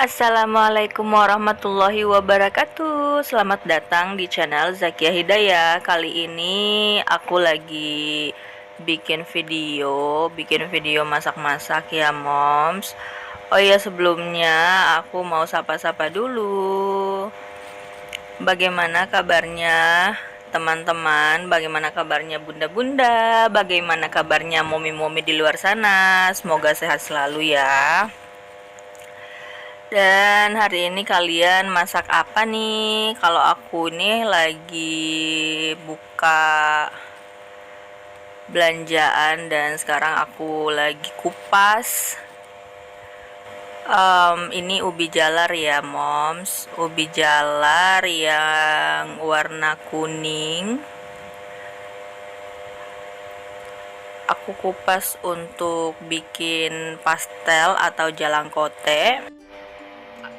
Assalamualaikum warahmatullahi wabarakatuh. Selamat datang di channel Zakia Hidayah. Kali ini aku lagi bikin video masak-masak ya moms. Oh iya, sebelumnya aku mau sapa-sapa dulu. Bagaimana kabarnya teman-teman? Bagaimana kabarnya bunda-bunda? Bagaimana kabarnya momi-momi di luar sana? Semoga sehat selalu ya. Dan hari ini kalian masak apa nih? Kalau aku nih lagi buka belanjaan dan sekarang aku lagi kupas. Ini ubi jalar ya moms, ubi jalar yang warna kuning. Aku kupas untuk bikin pastel atau jalangkote.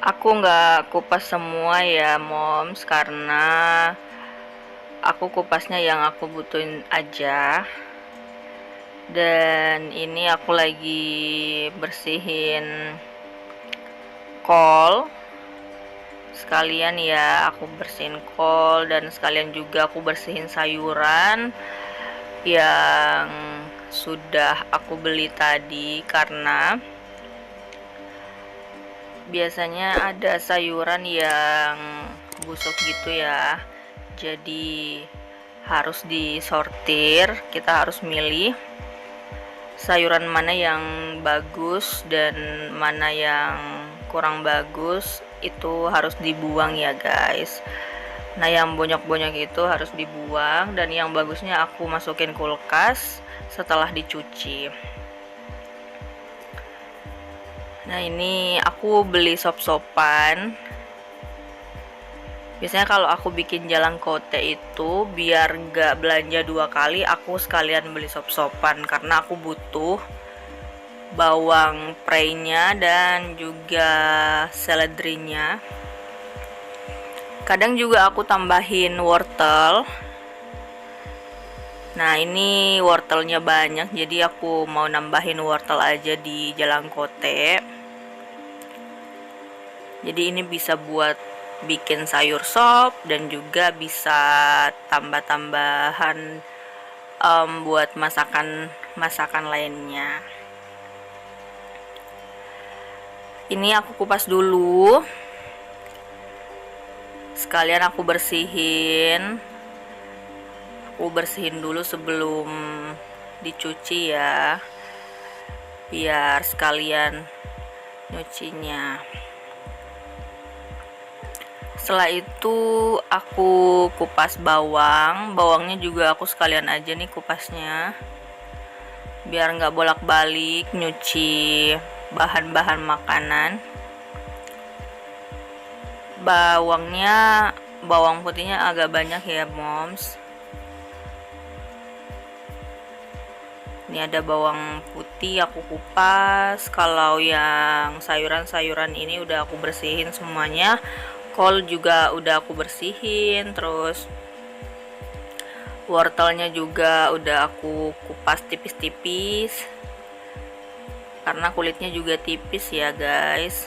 Aku nggak kupas semua ya moms, karena aku kupasnya yang aku butuhin aja. Dan ini aku lagi bersihin kol sekalian ya, aku bersihin kol dan sekalian juga aku bersihin sayuran yang sudah aku beli tadi, karena biasanya ada sayuran yang busuk gitu ya, jadi harus disortir. Kita harus milih sayuran mana yang bagus dan mana yang kurang bagus, itu harus dibuang ya guys. Nah, yang bonyok-bonyok itu harus dibuang, dan yang bagusnya aku masukin kulkas setelah dicuci. Nah, ini aku beli sop-sopan. Biasanya kalau aku bikin jalangkote itu biar nggak belanja 2 kali, aku sekalian beli sop-sopan karena aku butuh bawang prainya dan juga seledrinya. Kadang juga aku tambahin wortel. Nah, ini wortelnya banyak, jadi aku mau nambahin wortel aja di jalangkote. Jadi ini bisa buat bikin sayur sop dan juga bisa tambah-tambahan buat masakan lainnya. Ini aku kupas dulu, sekalian aku bersihin dulu sebelum dicuci ya, biar sekalian nyucinya. Setelah itu aku kupas bawangnya juga aku sekalian aja nih kupasnya, biar nggak bolak-balik nyuci bahan-bahan makanan. Bawang putihnya agak banyak ya moms. Ini ada bawang putih aku kupas. Kalau yang sayuran-sayuran ini udah aku bersihin semuanya. Kol juga udah aku bersihin, terus wortelnya juga udah aku kupas tipis-tipis karena kulitnya juga tipis ya guys.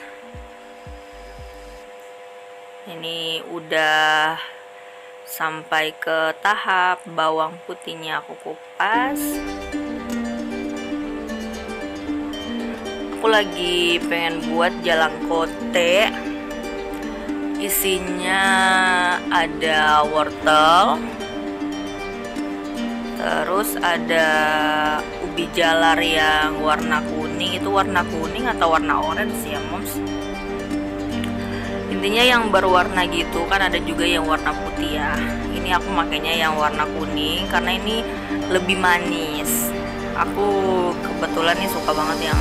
Ini udah sampai ke tahap bawang putihnya aku kupas. Aku lagi pengen buat jalangkote. Isinya ada wortel, terus ada ubi jalar yang warna kuning. Itu warna kuning atau warna orange ya moms, intinya yang berwarna gitu kan. Ada juga yang warna putih ya. Ini aku makainya yang warna kuning karena ini lebih manis. Aku kebetulan nih suka banget yang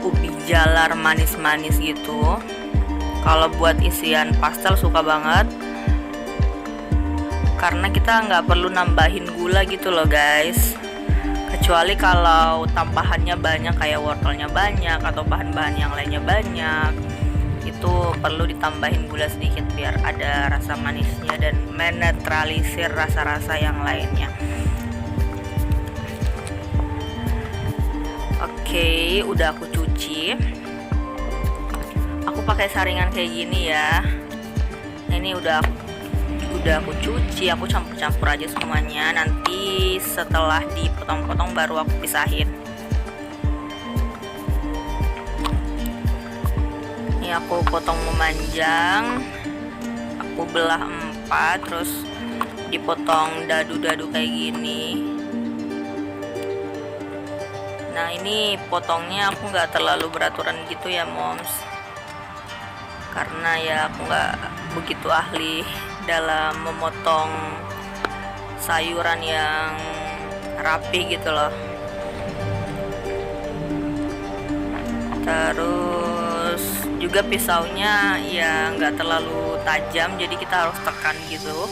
ubi jalar manis-manis gitu. Kalau buat isian pastel suka banget, karena kita nggak perlu nambahin gula gitu loh guys. Kecuali kalau tambahannya banyak kayak wortelnya banyak atau bahan-bahan yang lainnya banyak, itu perlu ditambahin gula sedikit biar ada rasa manisnya dan menetralisir rasa-rasa yang lainnya. Oke, udah aku cuci. pakai saringan kayak gini ya. Nah, ini udah aku cuci, aku campur-campur aja semuanya. Nanti setelah dipotong-potong baru aku pisahin. Ini aku potong memanjang, aku belah 4, terus dipotong dadu-dadu kayak gini. Nah, ini potongnya aku nggak terlalu beraturan gitu ya moms, karena ya aku nggak begitu ahli dalam memotong sayuran yang rapi gitu loh. Terus juga pisaunya ya nggak terlalu tajam, jadi kita harus tekan gitu,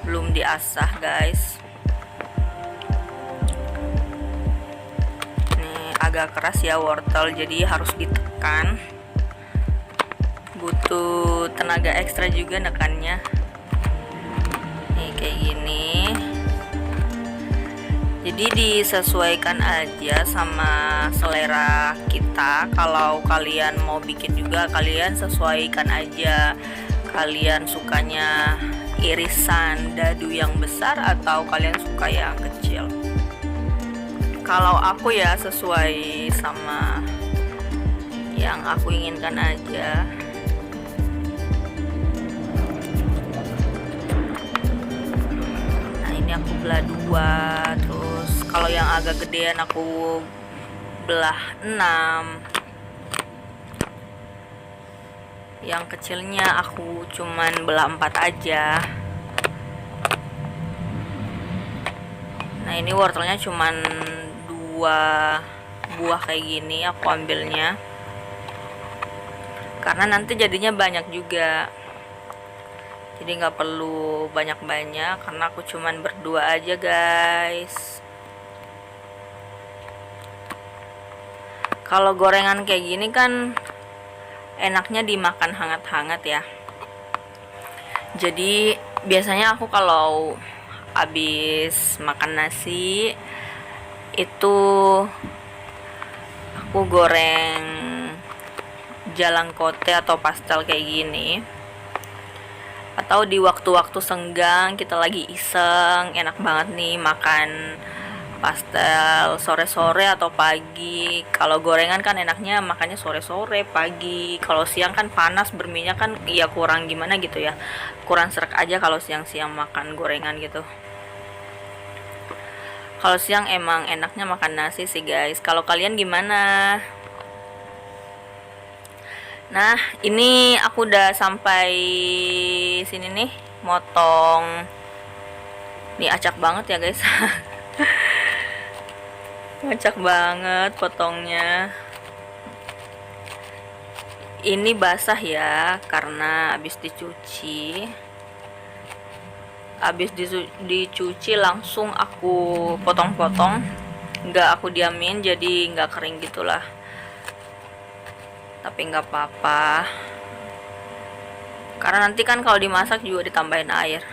belum diasah guys. Agak keras ya wortel, jadi harus ditekan, butuh tenaga ekstra juga nekannya. Nih kayak gini, jadi disesuaikan aja sama selera kita. Kalau kalian mau bikin juga, kalian sesuaikan aja, kalian sukanya irisan dadu yang besar atau kalian suka yang kecil. Kalau aku ya sesuai sama yang aku inginkan aja. Nah, ini aku belah 2, terus kalau yang agak gedean aku belah 6. Yang kecilnya aku cuman belah 4 aja. Nah, ini wortelnya cuman 2 buah kayak gini aku ambilnya, karena nanti jadinya banyak juga, jadi nggak perlu banyak-banyak karena aku cuman berdua aja guys. Kalau gorengan kayak gini kan enaknya dimakan hangat-hangat ya, jadi biasanya aku kalau habis makan nasi itu aku goreng jalangkote atau pastel kayak gini, atau di waktu-waktu senggang kita lagi iseng, enak banget nih makan pastel sore-sore atau pagi. Kalau gorengan kan enaknya makannya sore-sore, pagi. Kalau siang kan panas berminyak kan ya kurang gimana gitu ya, kurang serak aja kalau siang-siang makan gorengan gitu. Kalau siang emang enaknya makan nasi sih guys. Kalau kalian gimana? Nah, ini aku udah sampai sini nih, motong. Nih acak banget ya guys. Acak banget potongnya. Ini basah ya, karena habis dicuci. Habis dicuci langsung aku potong-potong, nggak aku diamin, jadi nggak kering gitulah, tapi nggak apa-apa karena nanti kan kalau dimasak juga ditambahin air.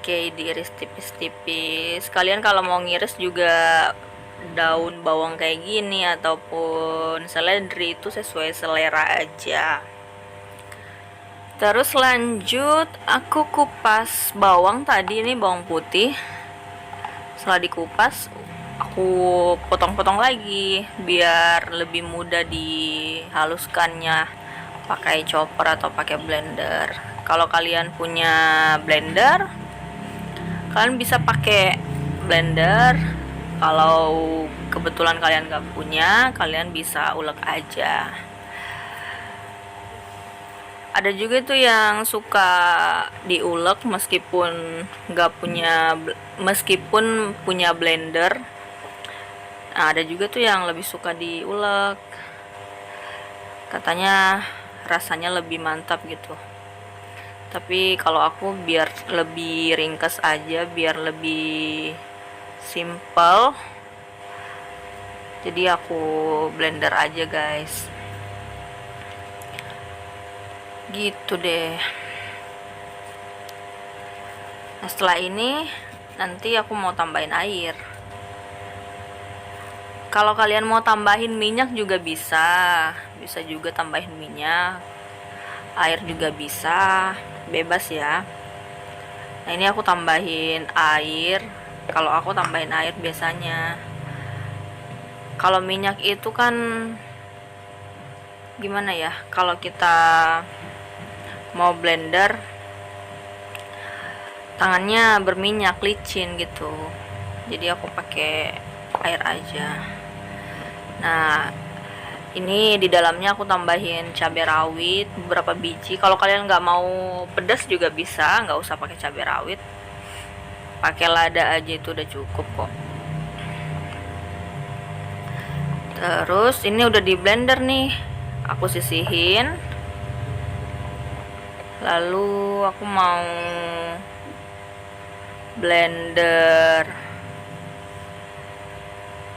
Oke, diiris tipis-tipis. Kalian kalau mau ngiris juga daun bawang kayak gini ataupun seledri itu sesuai selera aja. Terus lanjut aku kupas bawang tadi, ini bawang putih. Setelah dikupas aku potong-potong lagi biar lebih mudah dihaluskannya pakai chopper atau pakai blender. Kalau kalian punya blender, kalian bisa pakai blender. Kalau kebetulan kalian gak punya, kalian bisa ulek aja. Ada juga tuh yang suka diulek meskipun punya blender. Nah, ada juga tuh yang lebih suka diulek, katanya rasanya lebih mantap gitu. Tapi kalau aku biar lebih ringkas aja, biar lebih simple, jadi aku blender aja guys, gitu deh. Nah, setelah ini nanti aku mau tambahin air. Kalau kalian mau tambahin minyak juga bisa juga tambahin minyak, air juga bisa, bebas ya. Nah ini aku tambahin air. Kalau aku tambahin air biasanya. Kalau minyak itu kan gimana ya, kalau kita mau blender tangannya berminyak, licin gitu, jadi aku pakai air aja. Nah ini di dalamnya aku tambahin cabai rawit beberapa biji. Kalau kalian nggak mau pedas juga bisa, nggak usah pakai cabai rawit, pakai lada aja itu udah cukup kok. Terus ini udah di blender nih, aku sisihin. Lalu aku mau blender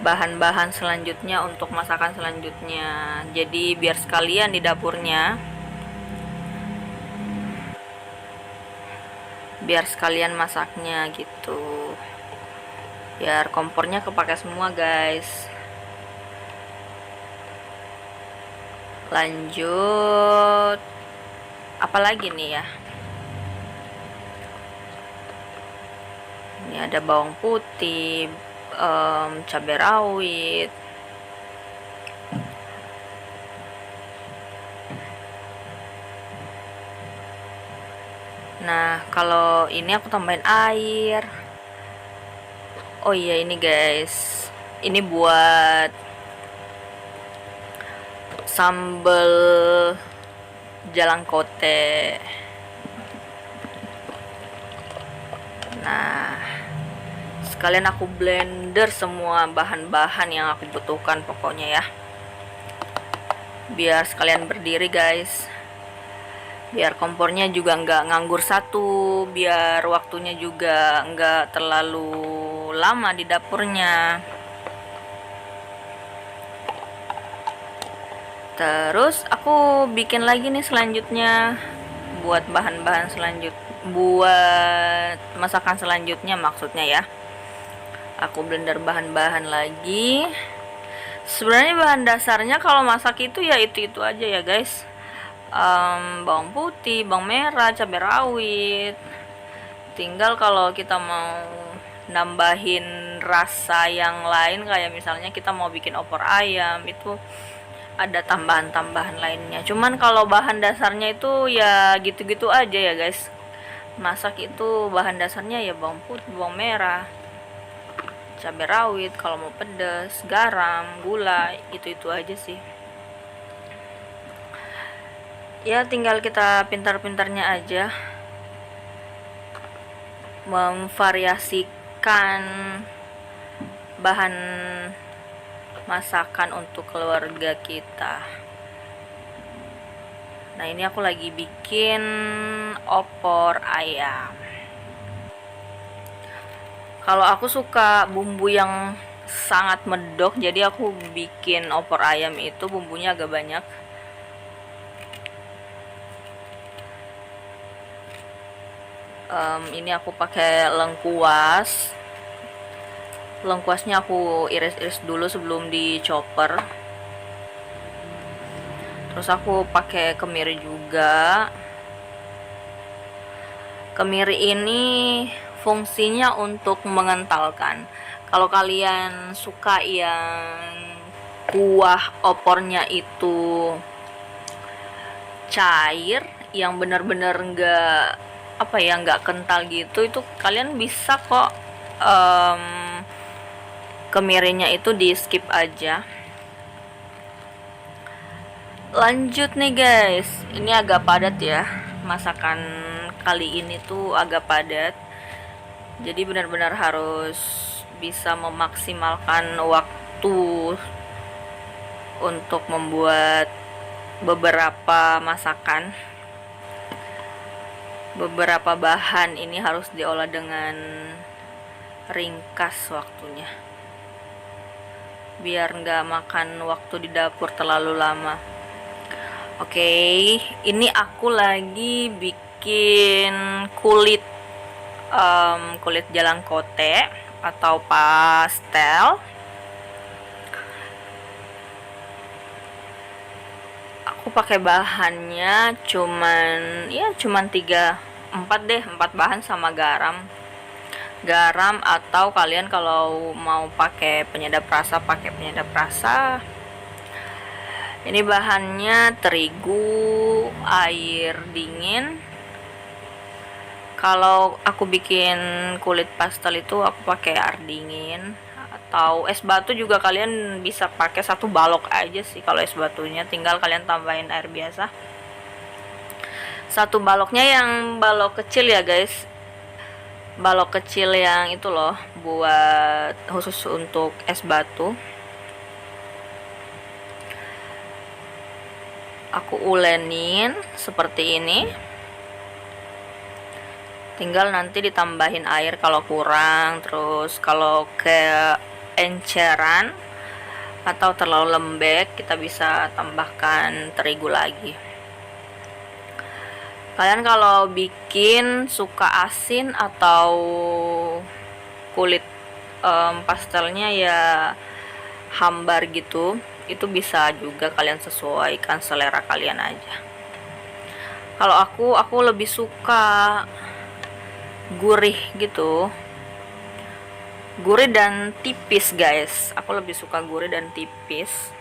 bahan-bahan selanjutnya untuk masakan selanjutnya. Jadi biar sekalian di dapurnya, biar sekalian masaknya gitu, biar kompornya kepake semua guys. Lanjut apalagi nih ya, ini ada bawang putih, cabai rawit, nah kalau ini aku tambahin air. Oh iya ini guys, ini buat sambal jalangkote. Nah sekalian aku blender semua bahan-bahan yang aku butuhkan pokoknya ya, biar sekalian berdiri guys, biar kompornya juga nggak nganggur satu, biar waktunya juga nggak terlalu lama di dapurnya. Terus aku bikin lagi nih selanjutnya, buat bahan-bahan buat masakan selanjutnya maksudnya ya. Aku blender bahan-bahan lagi. Sebenarnya bahan dasarnya kalau masak itu ya itu aja ya guys. Bawang putih, bawang merah, cabai rawit. Tinggal kalau kita mau nambahin rasa yang lain, kayak misalnya kita mau bikin opor ayam, itu ada tambahan-tambahan lainnya. Cuman kalau bahan dasarnya itu ya gitu-gitu aja ya guys. Masak itu bahan dasarnya ya bawang putih, bawang merah, cabai rawit, kalau mau pedas, garam, gula, itu aja sih. Ya tinggal kita pintar-pintarnya aja memvariasikan bahan masakan untuk keluarga kita. Nah ini aku lagi bikin opor ayam. Kalau aku suka bumbu yang sangat medok, jadi aku bikin opor ayam itu bumbunya agak banyak. Ini aku pakai lengkuas. Lengkuasnya aku iris-iris dulu sebelum di chopper. Terus aku pakai kemiri juga. Kemiri ini fungsinya untuk mengentalkan. Kalau kalian suka yang kuah opornya itu cair, yang benar-benar nggak kental gitu, itu kalian bisa kok kemirinya itu di skip aja. Lanjut nih guys, ini agak padat ya, masakan kali ini tuh agak padat, jadi benar-benar harus bisa memaksimalkan waktu untuk membuat beberapa masakan. Beberapa bahan ini harus diolah dengan ringkas waktunya, biar nggak makan waktu di dapur terlalu lama. Oke, ini aku lagi bikin kulit jalangkote atau pastel. pakai bahannya cuman 4 bahan sama garam atau kalian kalau mau pakai penyedap rasa pakai penyedap rasa. Ini bahannya terigu, air dingin. Kalau aku bikin kulit pastel itu aku pakai air dingin, atau es batu juga kalian bisa pakai 1 balok aja sih. Kalau es batunya tinggal kalian tambahin air biasa. 1 baloknya yang balok kecil ya guys, balok kecil yang itu loh, buat khusus untuk es batu. Aku ulenin seperti ini, tinggal nanti ditambahin air kalau kurang. Terus kalau keenceran atau terlalu lembek, kita bisa tambahkan terigu lagi. Kalian kalau bikin suka asin atau kulit pastelnya ya hambar gitu, itu bisa juga kalian sesuaikan selera kalian aja. Kalau aku lebih suka gurih gitu, gurih dan tipis guys. Aku lebih suka gurih dan tipis,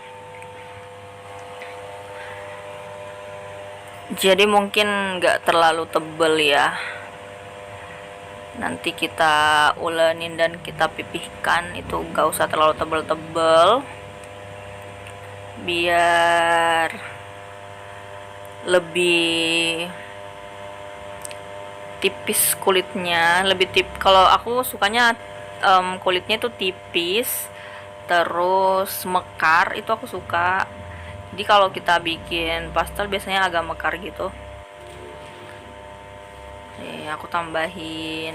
jadi mungkin nggak terlalu tebel ya. Nanti kita ulenin dan kita pipihkan, itu nggak usah terlalu tebel-tebel biar lebih tipis kulitnya, kalau aku sukanya kulitnya itu tipis terus mekar, itu aku suka. Jadi kalau kita bikin pastel biasanya agak mekar gitu. Aku tambahin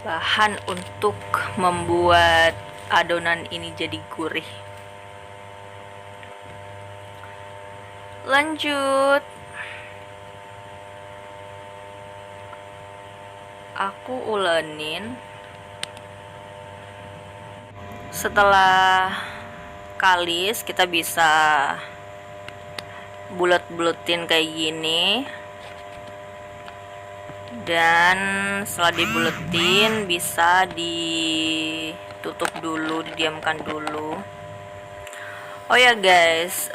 bahan untuk membuat adonan ini jadi gurih. Lanjut, aku ulenin. Setelah kalis, kita bisa bulet-buletin kayak gini, dan setelah dibuletin bisa ditutup dulu, didiamkan dulu. Oh ya guys,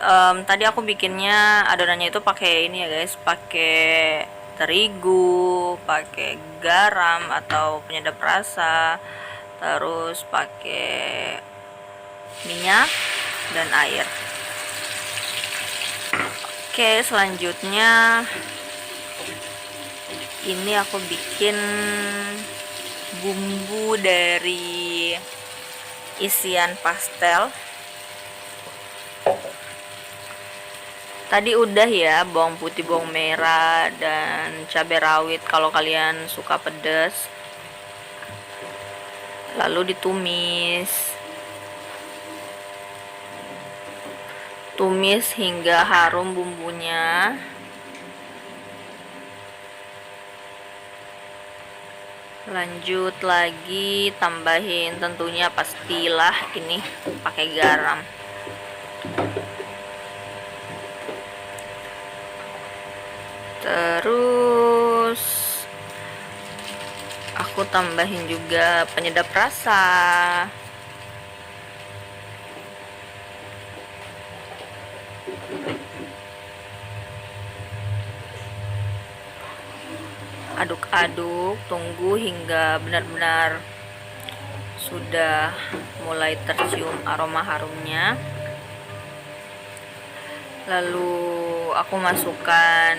tadi aku bikinnya adonannya itu pakai ini ya guys, pakai terigu, pakai garam atau penyedap rasa, terus pakai minyak dan air. Oke, selanjutnya ini aku bikin bumbu dari isian pastel. Tadi udah ya, bawang putih, bawang merah, dan cabai rawit kalau kalian suka pedas. Lalu ditumis. Tumis hingga harum bumbunya. Lanjut lagi, tambahin tentunya pastilah ini pakai garam. Terus aku tambahin juga penyedap rasa. Aduk-aduk, tunggu hingga benar-benar sudah mulai tercium aroma harumnya. Lalu aku masukkan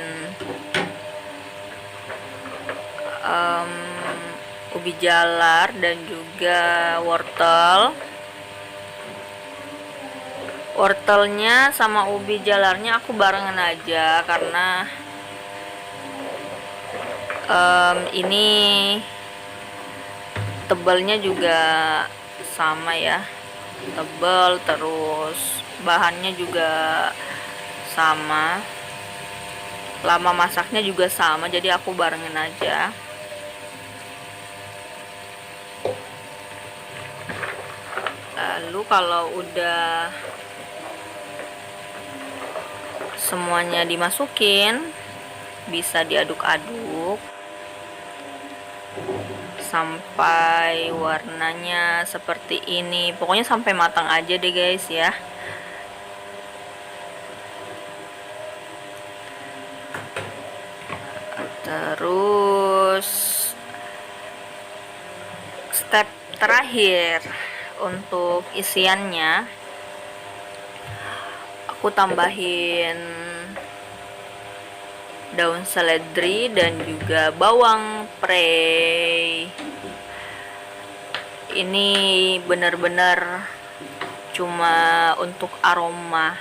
ubi jalar dan juga wortelnya sama ubi jalarnya aku barengan aja, karena ini tebalnya juga sama ya, tebal, terus bahannya juga sama, lama masaknya juga sama, jadi aku barengin aja. Lalu kalau udah semuanya dimasukin, bisa diaduk-aduk sampai warnanya seperti ini. Pokoknya sampai matang aja deh guys ya. Terus step terakhir untuk isiannya, aku tambahin daun seledri dan juga bawang prei. Ini benar-benar cuma untuk aroma,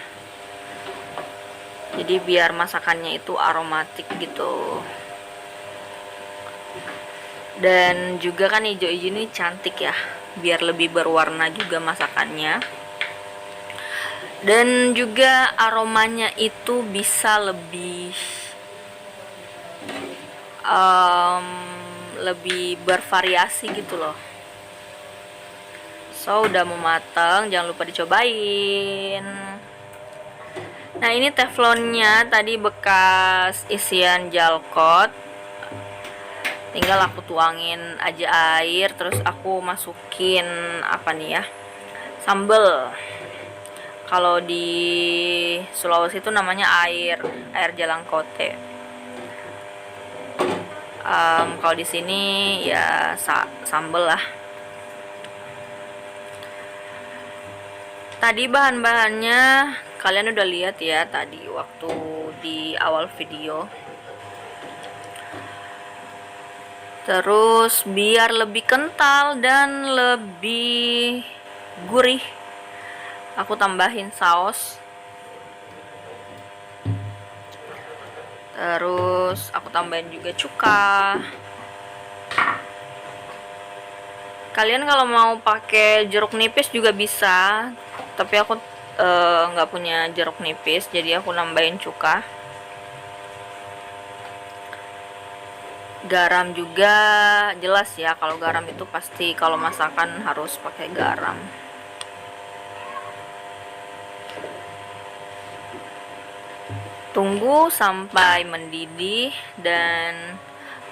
jadi biar masakannya itu aromatik gitu. Dan juga kan hijau-hijau ini cantik ya, biar lebih berwarna juga masakannya. Dan juga aromanya itu bisa lebih lebih bervariasi gitu loh. So udah mau matang, jangan lupa dicobain. Nah ini teflonnya tadi bekas isian jalkot, tinggal aku tuangin aja air, terus aku masukin apa nih ya, sambal. Kalau di Sulawesi itu namanya air jalangkote. Kalau di sini ya sambal lah. Tadi bahan-bahannya kalian udah lihat ya tadi waktu di awal video. Terus biar lebih kental dan lebih gurih, aku tambahin saus. Terus aku tambahin juga cuka. Kalian kalau mau pakai jeruk nipis juga bisa, tapi aku nggak punya jeruk nipis, jadi aku nambahin cuka. Garam juga jelas ya, kalau garam itu pasti kalau masakan harus pakai garam. Tunggu sampai mendidih, dan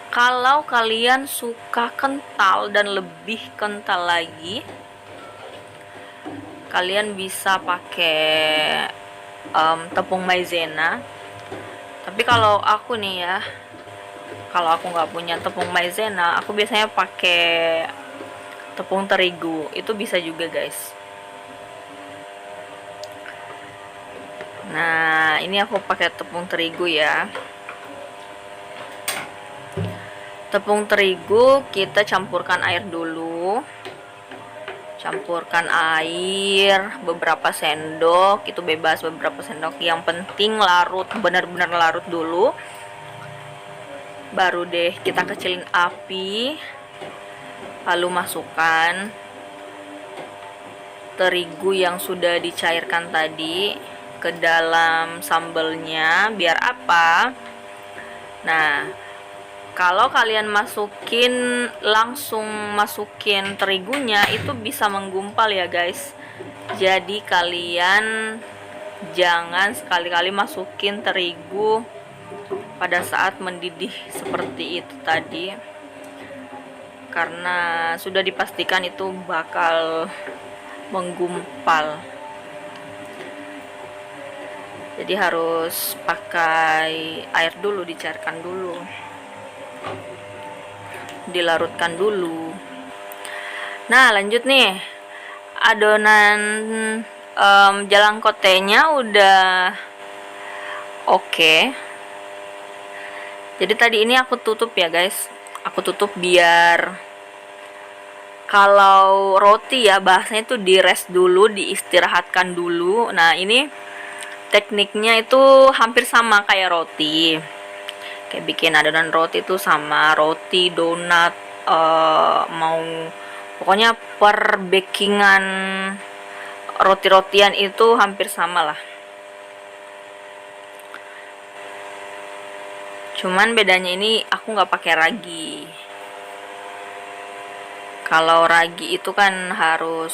kalau kalian suka kental dan lebih kental lagi, kalian bisa pakai tepung maizena. Tapi kalau aku nih ya, kalau aku nggak punya tepung maizena, aku biasanya pakai tepung terigu. Itu bisa juga guys. Nah ini aku pakai tepung terigu ya. Tepung terigu kita campurkan air dulu. Campurkan air beberapa sendok, itu bebas beberapa sendok. Yang penting larut, benar-benar larut dulu. Baru deh kita kecilin api. Lalu masukkan terigu yang sudah dicairkan tadi ke dalam sambalnya. Biar apa? Nah, kalau kalian langsung masukin terigunya, itu bisa menggumpal ya guys. Jadi kalian jangan sekali-kali masukin terigu pada saat mendidih seperti itu tadi, karena sudah dipastikan itu bakal menggumpal. Jadi harus pakai air dulu, dicairkan dulu, dilarutkan dulu. Nah lanjut nih, adonan jalangkotenya udah oke. Jadi tadi ini aku tutup ya guys, aku tutup biar, kalau roti ya bahasanya itu di rest dulu, diistirahatkan dulu. Nah ini tekniknya itu hampir sama kayak roti, kayak bikin adonan roti itu sama roti, donat, mau pokoknya per bakingan roti-rotian itu hampir sama lah. Cuman bedanya ini aku nggak pakai ragi. Kalau ragi itu kan harus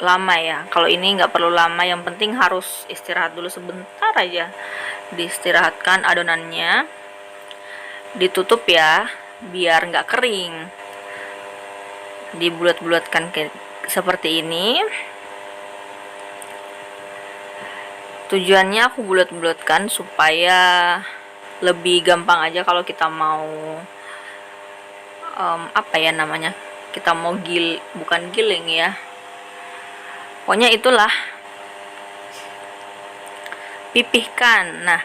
lama ya. Kalau ini nggak perlu lama, yang penting harus istirahat dulu sebentar aja. Diistirahatkan adonannya, ditutup ya, biar nggak kering. Dibulat-bulatkan seperti ini. Tujuannya aku bulat-bulatkan supaya lebih gampang aja kalau kita mau apa ya namanya, kita mau bukan giling ya, pokoknya itulah, pipihkan. Nah,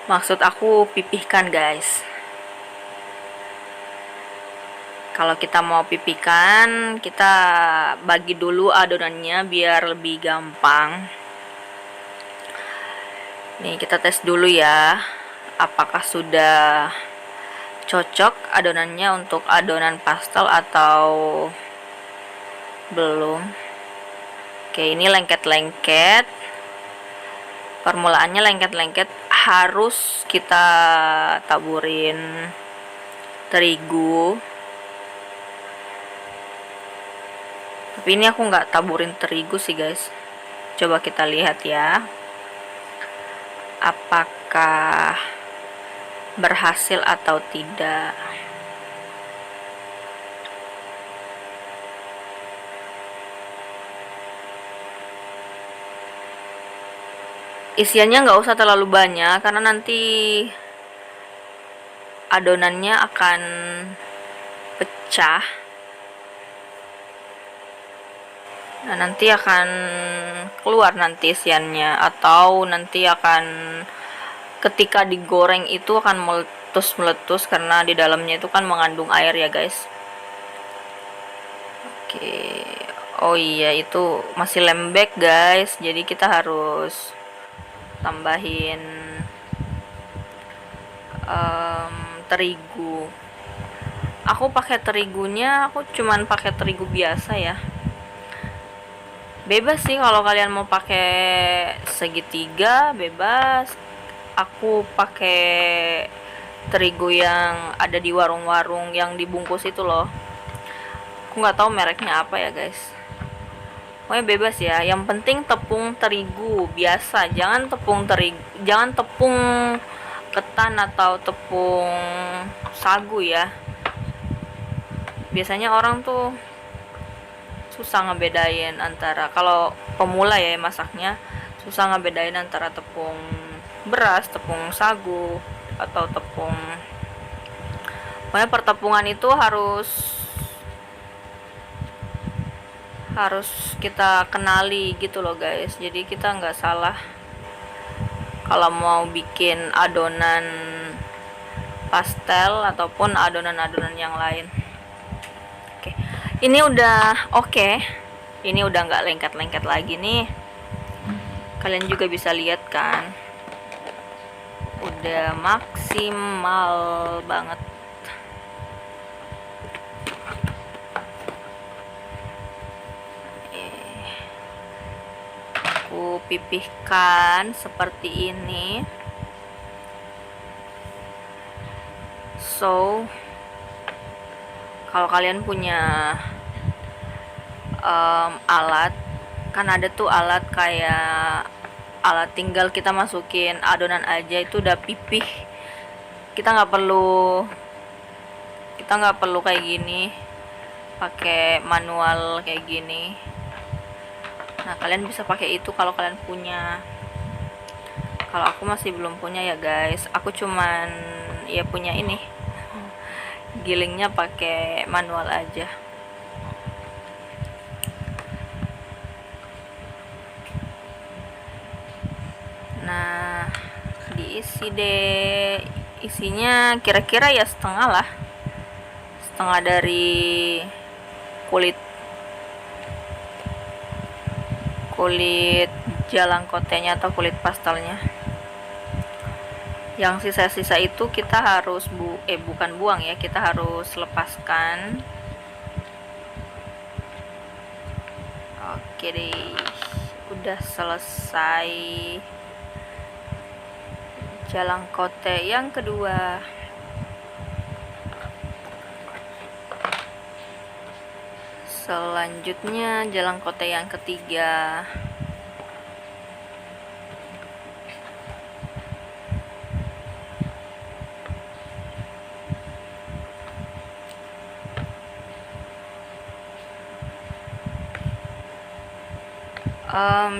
maksud aku pipihkan guys, kalau kita mau pipihkan, kita bagi dulu adonannya biar lebih gampang. Nih, kita tes dulu ya, apakah sudah cocok adonannya untuk adonan pastel atau belum. Oke, ini lengket-lengket, permulaannya lengket-lengket, harus kita taburin terigu. Tapi ini aku nggak taburin terigu sih guys. Coba kita lihat ya, apakah berhasil atau tidak. Isiannya nggak usah terlalu banyak karena nanti adonannya akan pecah. Nah, nanti akan keluar nanti isiannya, atau nanti akan ketika digoreng itu akan meletus karena di dalamnya itu kan mengandung air ya guys. Oke. Oh iya, itu masih lembek guys, jadi kita harus tambahin terigu. Aku pakai terigunya, aku cuman pakai terigu biasa ya. Bebas sih kalau kalian mau pakai segitiga, bebas. Aku pakai terigu yang ada di warung-warung yang dibungkus itu loh. Aku nggak tahu mereknya apa ya guys. Pokoknya bebas ya. Yang penting tepung terigu biasa, jangan tepung ketan atau tepung sagu ya. Biasanya orang tuh susah ngebedain antara, kalau pemula ya masaknya, susah ngebedain antara tepung beras, tepung sagu, atau tepung. Pokoknya pertepungan itu harus kita kenali gitu loh guys, jadi kita nggak salah kalau mau bikin adonan pastel ataupun adonan-adonan yang lain. Oke, ini udah oke. Ini udah nggak lengket-lengket lagi nih, kalian juga bisa lihat kan, udah maksimal banget. Aku pipihkan seperti ini. So, kalau kalian punya alat, kan ada tuh alat kayak alat tinggal kita masukin adonan aja itu udah pipih. Kita nggak perlu kayak gini, pakai manual kayak gini. Nah, kalian bisa pakai itu kalau kalian punya. Kalau aku masih belum punya ya guys, aku cuman ya punya ini, gilingnya pakai manual aja. Nah, diisi deh. Isinya kira-kira ya setengah lah, setengah dari kulit jalangkotenya atau kulit pastelnya. Yang sisa-sisa itu kita harus bukan buang ya, kita harus lepaskan. Oke deh, udah selesai jalangkote yang kedua. Selanjutnya jalan kote yang ketiga.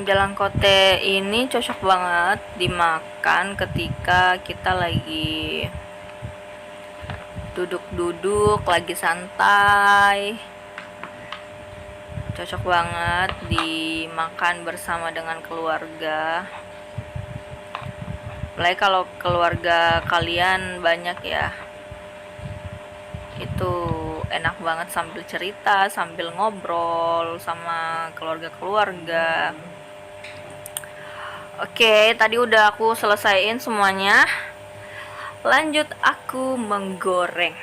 Jalan kote ini cocok banget dimakan ketika kita lagi duduk-duduk, lagi santai. Cocok banget dimakan bersama dengan keluarga. Mulai kalau keluarga kalian banyak ya, itu enak banget sambil cerita, sambil ngobrol sama keluarga-keluarga. Oke, tadi udah aku selesaiin semuanya. Lanjut aku menggoreng.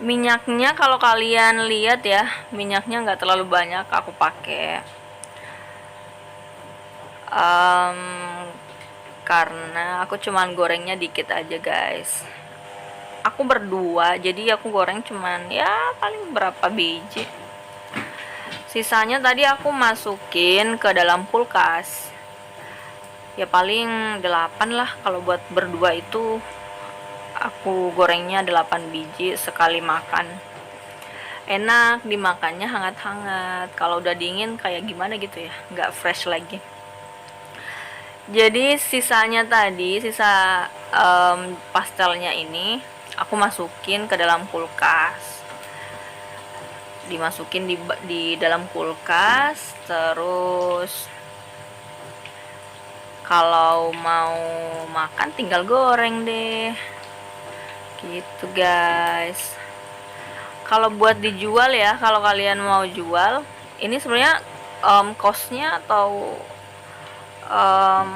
Minyaknya kalau kalian lihat ya, minyaknya nggak terlalu banyak aku pakai. Karena aku cuman gorengnya dikit aja guys. Aku berdua, jadi aku goreng cuman ya paling berapa biji. Sisanya tadi aku masukin ke dalam kulkas. Ya paling 8 lah, kalau buat berdua itu aku gorengnya 8 biji sekali makan. Enak dimakannya hangat-hangat. Kalau udah dingin kayak gimana gitu ya, nggak fresh lagi. Jadi sisanya tadi, sisa pastelnya ini aku masukin ke dalam kulkas. Dimasukin di dalam kulkas, terus kalau mau makan tinggal goreng deh. Gitu guys. Kalau buat dijual ya, kalau kalian mau jual, ini sebenarnya costnya atau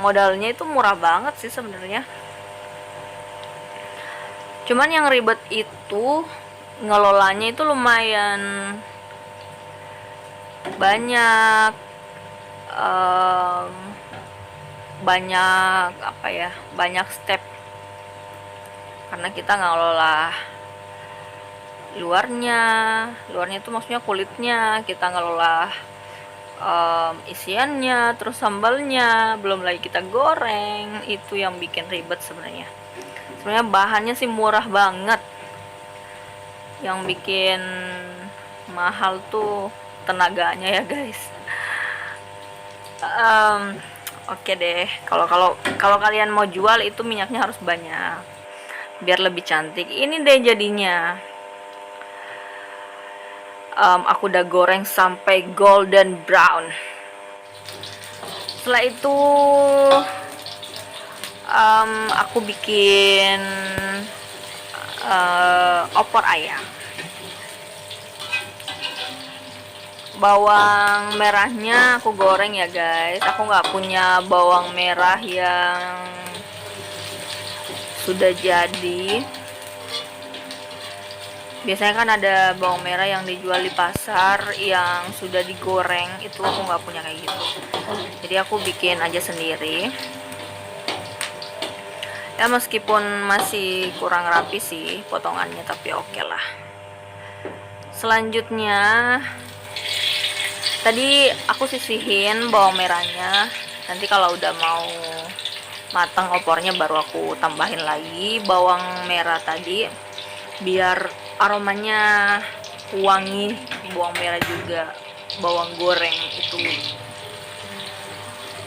modalnya itu murah banget sih sebenarnya. Cuman yang ribet itu ngelolanya itu lumayan banyak, banyak apa ya, banyak step, karena kita ngelola luarnya itu maksudnya kulitnya, kita ngelola isiannya, terus sambalnya, belum lagi kita goreng. Itu yang bikin ribet sebenarnya. Bahannya sih murah banget, yang bikin mahal tuh tenaganya ya guys. Oke deh, kalau kalian mau jual itu minyaknya harus banyak biar lebih cantik. Ini deh jadinya. Aku udah goreng sampai golden brown. Setelah itu aku bikin opor ayam. Bawang merahnya aku goreng ya guys. Aku nggak punya bawang merah yang sudah jadi. Biasanya kan ada bawang merah yang dijual di pasar yang sudah digoreng, itu aku nggak punya kayak gitu. Jadi aku bikin aja sendiri. Ya meskipun masih kurang rapi sih potongannya, tapi oke lah. Selanjutnya tadi aku sisihin bawang merahnya. Nanti kalau udah mau matang opornya baru aku tambahin lagi bawang merah tadi, biar aromanya wangi. Bawang merah juga, bawang goreng itu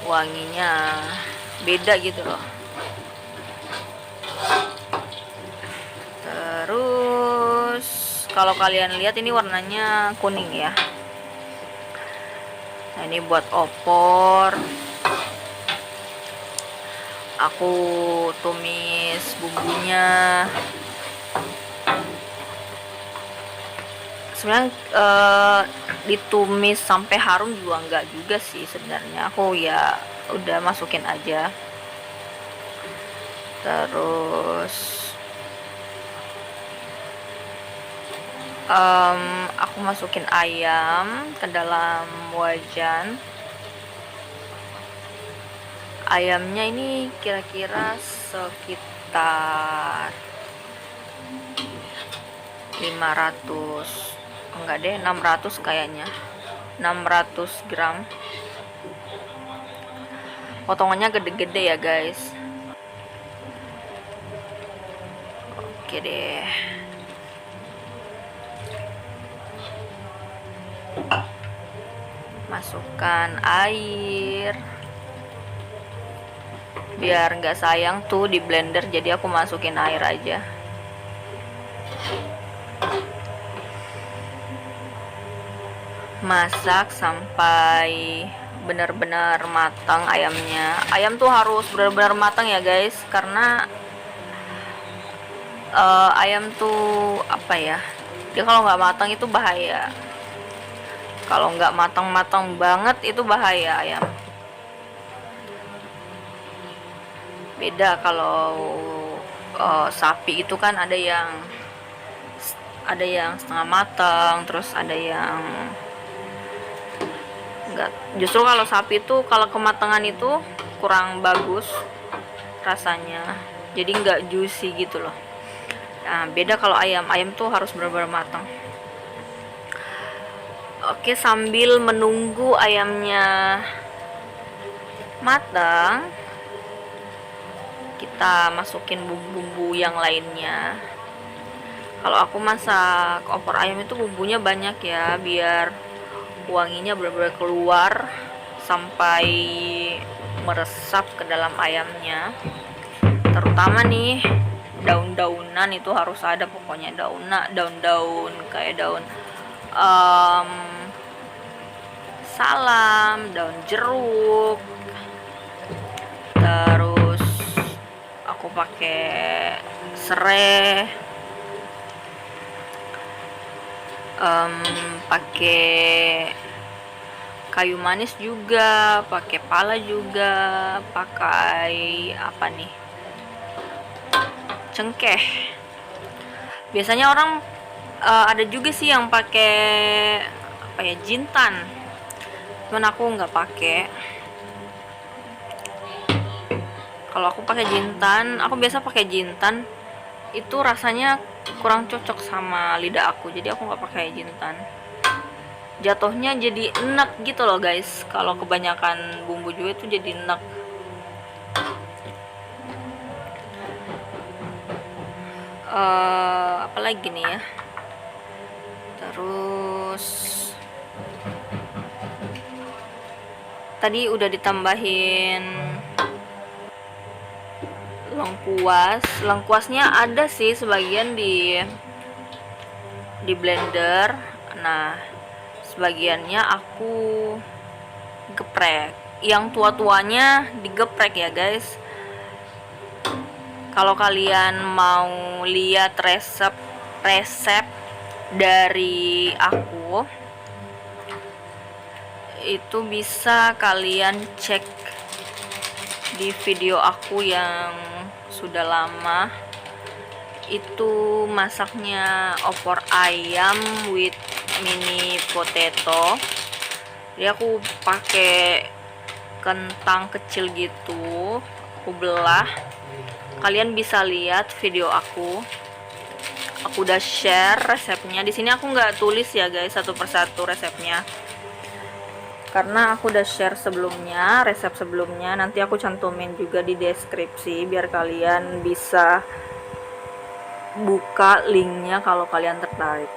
wanginya beda gitu loh. Terus kalau kalian lihat ini warnanya kuning ya. Nah ini buat opor. Aku tumis bumbunya. Sebenarnya ditumis sampai harum juga enggak juga sih sebenarnya. Aku ya udah masukin aja. Terus aku masukin ayam ke dalam wajan. Ayamnya ini kira-kira sekitar 500 enggak deh, 600 kayaknya, 600 gram. Potongannya gede-gede ya guys. Oke deh, masukkan air biar nggak sayang tuh di blender, jadi aku masukin air aja. Masak sampai benar-benar matang ayamnya. Ayam tuh harus benar-benar matang ya guys, karena ayam tuh apa ya, dia kalau nggak matang itu bahaya. Kalau nggak matang-matang banget itu bahaya ayam. Beda kalau sapi itu kan ada yang setengah matang, terus ada yang enggak. Justru kalau sapi itu kalau kematangan itu kurang bagus rasanya, jadi nggak juicy gitu loh. Nah, beda kalau ayam tuh harus benar-benar matang. Oke, sambil menunggu ayamnya matang, kita masukin bumbu-bumbu yang lainnya. Kalau aku masak opor ayam itu bumbunya banyak ya, biar wanginya benar-benar keluar sampai meresap ke dalam ayamnya. Terutama nih daun-daunan itu harus ada, pokoknya daun-daun kayak daun salam, daun jeruk. Terus aku pakai serai, pakai kayu manis juga, pakai pala juga, pakai apa nih, cengkeh. Biasanya orang ada juga sih yang pakai apa ya, jintan, cuman aku nggak pakai. Kalau aku pakai jintan, aku biasa pakai jintan, itu rasanya kurang cocok sama lidah aku, jadi aku nggak pakai jintan. Jatuhnya jadi enak gitu loh guys, kalau kebanyakan bumbu juga itu jadi enak. Apalagi nih ya, terus tadi udah ditambahin lengkuasnya ada sih sebagian di blender. Nah, sebagiannya aku geprek, yang tua-tuanya digeprek ya guys. Kalau kalian mau lihat resep dari aku, itu bisa kalian cek di video aku yang sudah lama. Itu masaknya opor ayam with mini potato. Jadi aku pakai kentang kecil gitu, aku belah. Kalian bisa lihat video aku udah share resepnya. Di sini aku nggak tulis ya guys satu persatu resepnya, karena aku udah share sebelumnya, resep sebelumnya. Nanti aku cantumin juga di deskripsi biar kalian bisa buka linknya kalau kalian tertarik.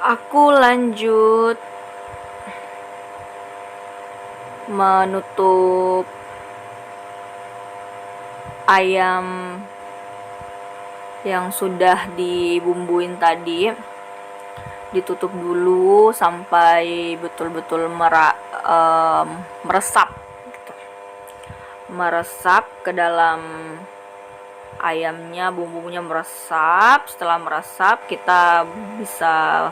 Aku lanjut menutup ayam yang sudah dibumbuin tadi, ditutup dulu sampai betul-betul meresap gitu. Meresap ke dalam ayamnya, bumbunya meresap. Setelah meresap, kita bisa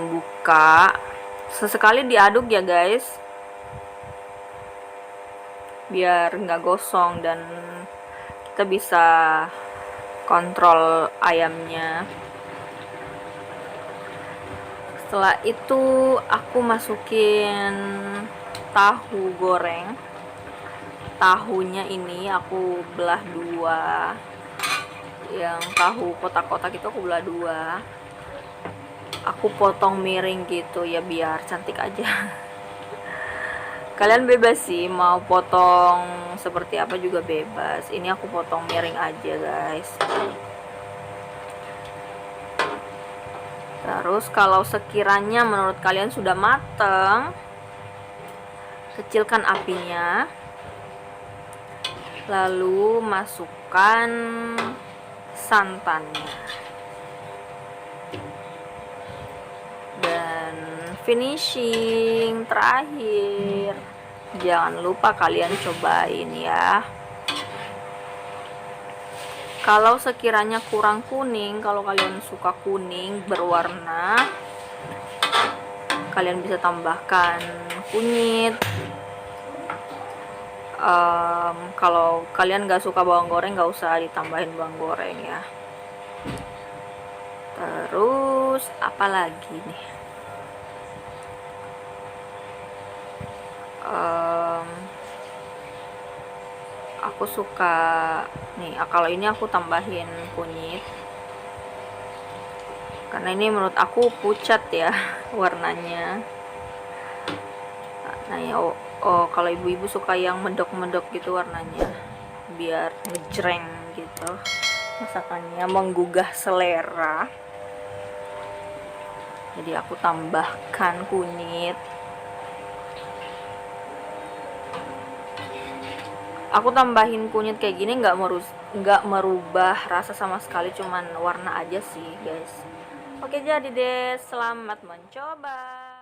buka. Sesekali diaduk ya guys, biar nggak gosong dan kita bisa kontrol ayamnya. Setelah itu aku masukin tahu goreng. Tahunya ini aku belah dua, yang tahu kotak-kotak itu aku belah dua, aku potong miring gitu ya biar cantik aja. Kalian bebas sih mau potong seperti apa juga bebas, ini aku potong miring aja guys. Terus kalau sekiranya menurut kalian sudah mateng, kecilkan apinya, lalu masukkan santannya, dan finishing terakhir, jangan lupa kalian cobain ya. Kalau sekiranya kurang kuning, kalau kalian suka kuning berwarna, kalian bisa tambahkan kunyit. Kalau kalian gak suka bawang goreng, gak usah ditambahin bawang goreng ya. Terus apa lagi nih? Aku suka nih, kalau ini aku tambahin kunyit karena ini menurut aku pucat ya warnanya. Nah ya, kalau ibu-ibu suka yang medok-medok gitu warnanya, biar ngejreng gitu masakannya, menggugah selera. Jadi aku tambahkan kunyit. Aku tambahin kunyit kayak gini nggak merubah rasa sama sekali, cuman warna aja sih guys. Oke, jadi deh, selamat mencoba.